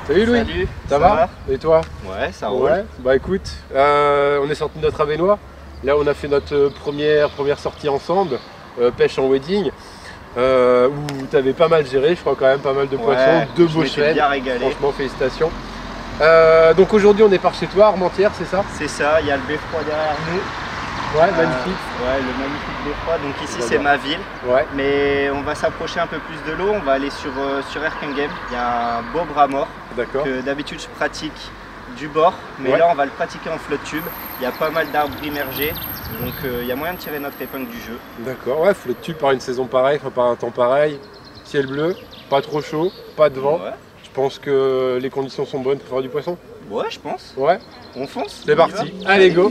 Salut Louis. Salut, ça va? Et toi? Ouais, ça roule. Ouais. Bah écoute, on est sorti de notre Avenois. Là on a fait notre première sortie ensemble, pêche en wedding, où tu avais pas mal géré, je crois quand même pas mal de poissons, deux beaux chaînes. Bien régalé. Franchement félicitations. Donc aujourd'hui on est par chez toi, Armentières, c'est ça? C'est ça, il y a le beffroi derrière nous. Ouais, magnifique. Ouais, le magnifique beffroi. Donc ici c'est ma ville. Ouais. Mais on va s'approcher un peu plus de l'eau. On va aller sur Erkengem. Il y a un beau bras mort. D'accord. Que d'habitude je pratique du bord. Mais là on va le pratiquer en flotte tube. Il y a pas mal d'arbres immergés. Donc il y a moyen de tirer notre épingle du jeu. D'accord, ouais, flotte tube par une saison pareille, enfin par un temps pareil. Ciel bleu, pas trop chaud, pas de vent. Ouais. Je pense que les conditions sont bonnes pour faire du poisson. Ouais, je pense. Ouais. On fonce. C'est parti. Allez, go.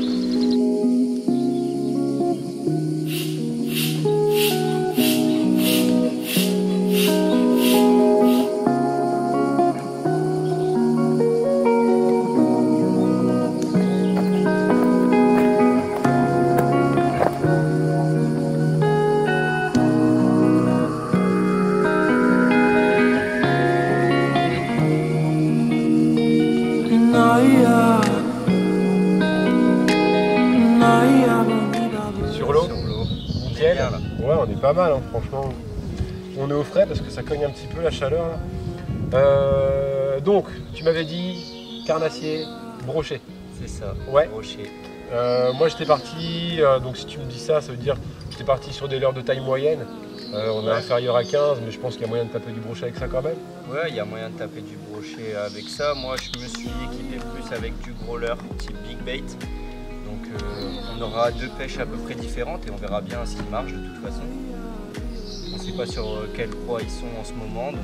Sur l'eau, nickel. Ouais, on est pas mal, hein, franchement. On est au frais parce que ça cogne un petit peu la chaleur. Là. Donc, tu m'avais dit carnassier, brochet. C'est ça. Ouais. Brochet. Moi, j'étais parti. Donc, si tu me dis ça, ça veut dire que j'étais parti sur des leurres de taille moyenne. On est inférieur à 15, mais je pense qu'il y a moyen de taper du brochet avec ça quand même. Ouais, il y a moyen de taper du brochet avec ça. Moi, je me suis équipé plus avec du gros leurre type big bait. Donc, on aura deux pêches à peu près différentes et on verra bien ce qui marche de toute façon. On ne sait pas sur quelle proie ils sont en ce moment, donc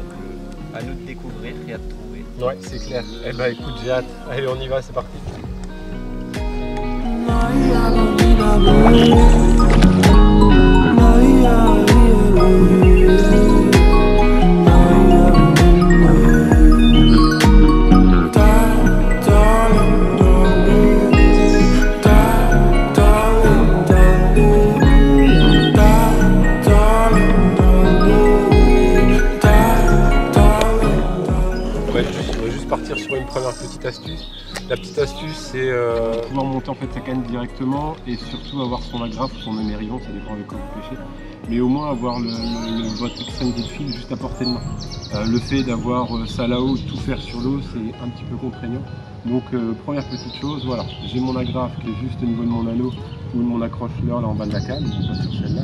à nous de découvrir et à de trouver. Ouais, c'est clair. Eh ben, écoute, j'ai hâte. Allez, on y va, c'est parti. On va juste partir sur une première petite astuce. La petite astuce, c'est pouvoir monter en fait sa canne directement et surtout avoir son agrafe ou son émerillon, ça dépend de quand vous pêchez. Mais au moins avoir votre extrémité de fil juste à portée de main. Le fait d'avoir ça là-haut, tout faire sur l'eau, c'est un petit peu contraignant. Donc première petite chose, voilà, j'ai mon agrafe qui est juste au niveau de mon anneau ou de mon accroche-leurre là en bas de la canne, donc pas sur celle-là.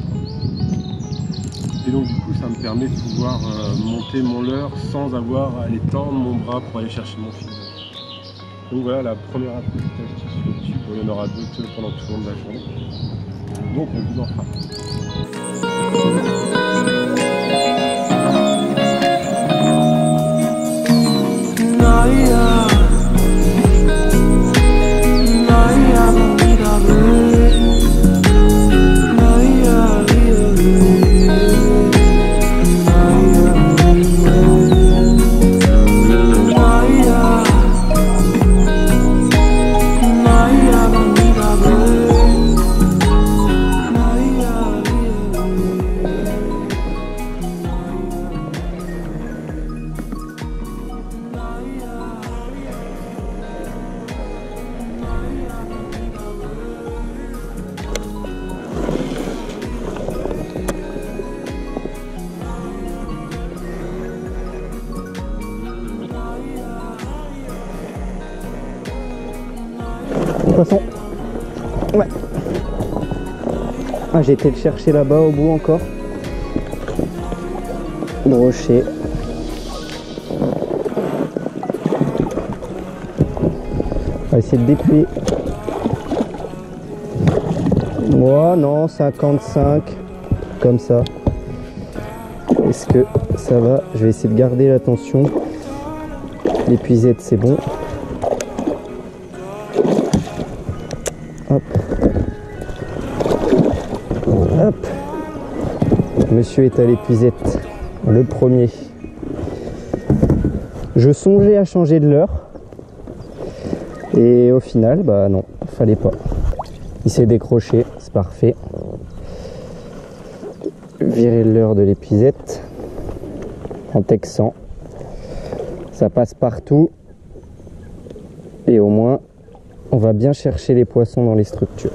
Et donc du coup ça me permet de pouvoir monter mon leurre sans avoir à aller tendre mon bras pour aller chercher mon fil. Donc voilà la première petite astuce sur le tube, il y en aura d'autres pendant tout le long de la journée. Donc on vous en fera. Poisson. Ouais. Ah, j'ai été le chercher là-bas au bout encore. Brochet. On va essayer de déplier. Moi, non, 55. Comme ça. Est-ce que ça va? Je vais essayer de garder la tension. L'épuisette, c'est bon. Hop. Hop. Monsieur est à l'épuisette. Le premier. Je songeais à changer de leurre. Et au final, bah non, fallait pas. Il s'est décroché, c'est parfait. Virer le leurre de l'épuisette. En texan. Ça passe partout. Et au moins, on va bien chercher les poissons dans les structures.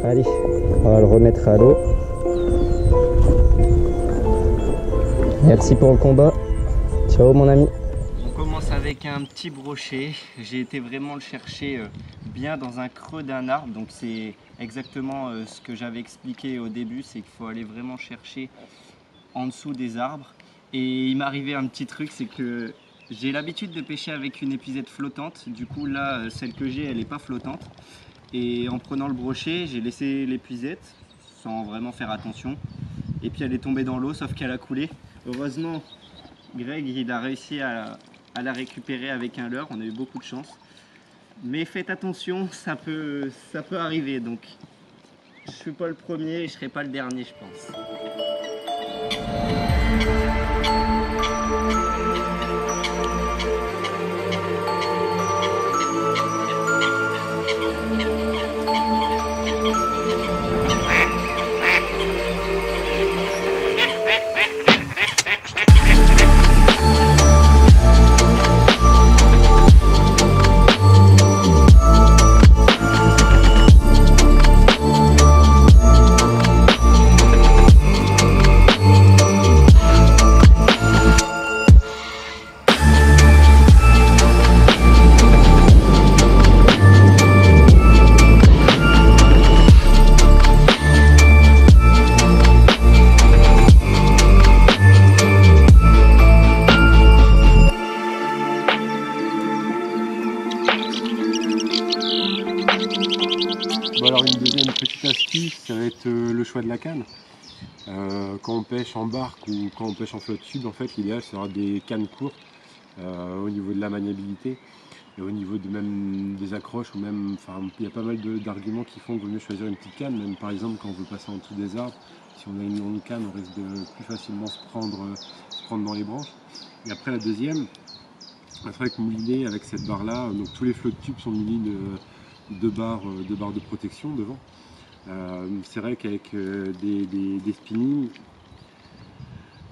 Allez, on va le remettre à l'eau. Merci pour le combat. Ciao mon ami. On commence avec un petit brochet. J'ai été vraiment le chercher bien dans un creux d'un arbre. Donc c'est exactement ce que j'avais expliqué au début, c'est qu'il faut aller vraiment chercher en dessous des arbres. Et il m'est arrivé un petit truc, c'est que j'ai l'habitude de pêcher avec une épuisette flottante. Du coup là, celle que j'ai, elle n'est pas flottante. Et en prenant le brochet, j'ai laissé l'épuisette sans vraiment faire attention. Et puis elle est tombée dans l'eau, sauf qu'elle a coulé. Heureusement, Greg il a réussi à la récupérer avec un leurre. On a eu beaucoup de chance. Mais faites attention, ça peut arriver. Donc je ne suis pas le premier et je ne serai pas le dernier, je pense. Bon, alors une deuxième petite astuce, ça va être le choix de la canne. Quand on pêche en barque ou quand on pêche en flotte tube, en fait l'idéal sera des cannes courtes au niveau de la maniabilité et au niveau même des accroches, ou même, enfin, il y a pas mal d'arguments qui font qu'il vaut mieux choisir une petite canne. Même par exemple quand on veut passer en dessous des arbres, si on a une longue canne, on risque de plus facilement se prendre dans les branches. Et après la deuxième, un truc mouliné avec cette barre là, donc tous les flottes tubes sont munis de barres de protection devant. C'est vrai qu'avec des spinnings,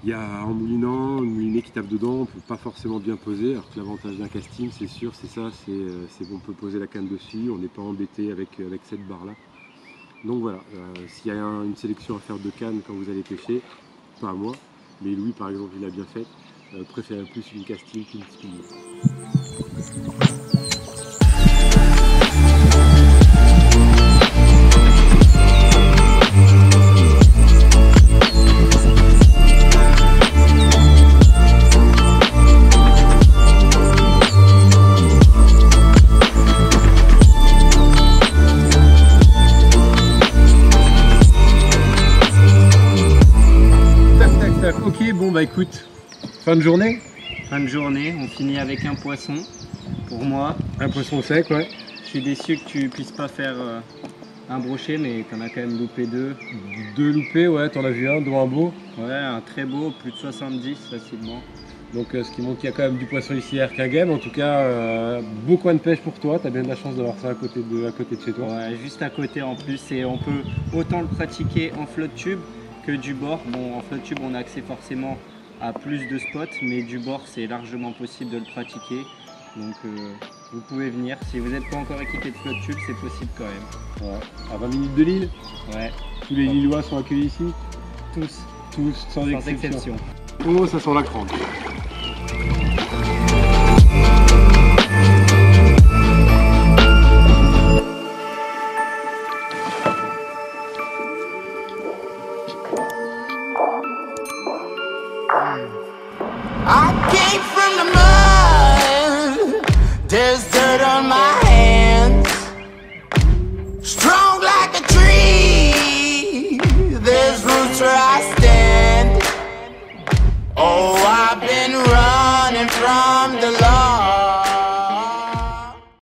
il y a en moulinant, une moulinée qui tape dedans, on ne peut pas forcément bien poser, alors que l'avantage d'un casting, c'est sûr, c'est ça, c'est qu'on peut poser la canne dessus, on n'est pas embêté avec cette barre là. Donc voilà, s'il y a une sélection à faire de cannes quand vous allez pêcher, pas à moi, mais Louis par exemple il a bien fait, préfère plus une casting qu'une spinning. Ok, bon bah écoute, fin de journée. Fin de journée, on finit avec un poisson pour moi. Un poisson sec, ouais. Je suis déçu que tu puisses pas faire un brochet, mais t'en as quand même loupé deux. Deux loupés, ouais, t'en as vu un, dont un beau. Ouais, un très beau, plus de 70 facilement. Donc ce qui montre qu'il y a quand même du poisson ici à Erquinghem. En tout cas, beau coin de pêche pour toi, t'as bien de la chance d'avoir ça à côté de chez toi. Ouais, juste à côté en plus, et on peut autant le pratiquer en flotte tube que du bord. Bon, en flotte tube on a accès forcément à plus de spots, mais du bord c'est largement possible de le pratiquer. Donc vous pouvez venir, si vous n'êtes pas encore équipé de flotte tube, c'est possible quand même. Ouais. À 20 minutes de Lille. Ouais. Tous les Lillois sont accueillis ici. Tous, sans exception. Oh, ça sent la crante. I came from the mud, there's dirt on my hands. Strong like a tree, there's roots where I stand. Oh, I've been running from the law.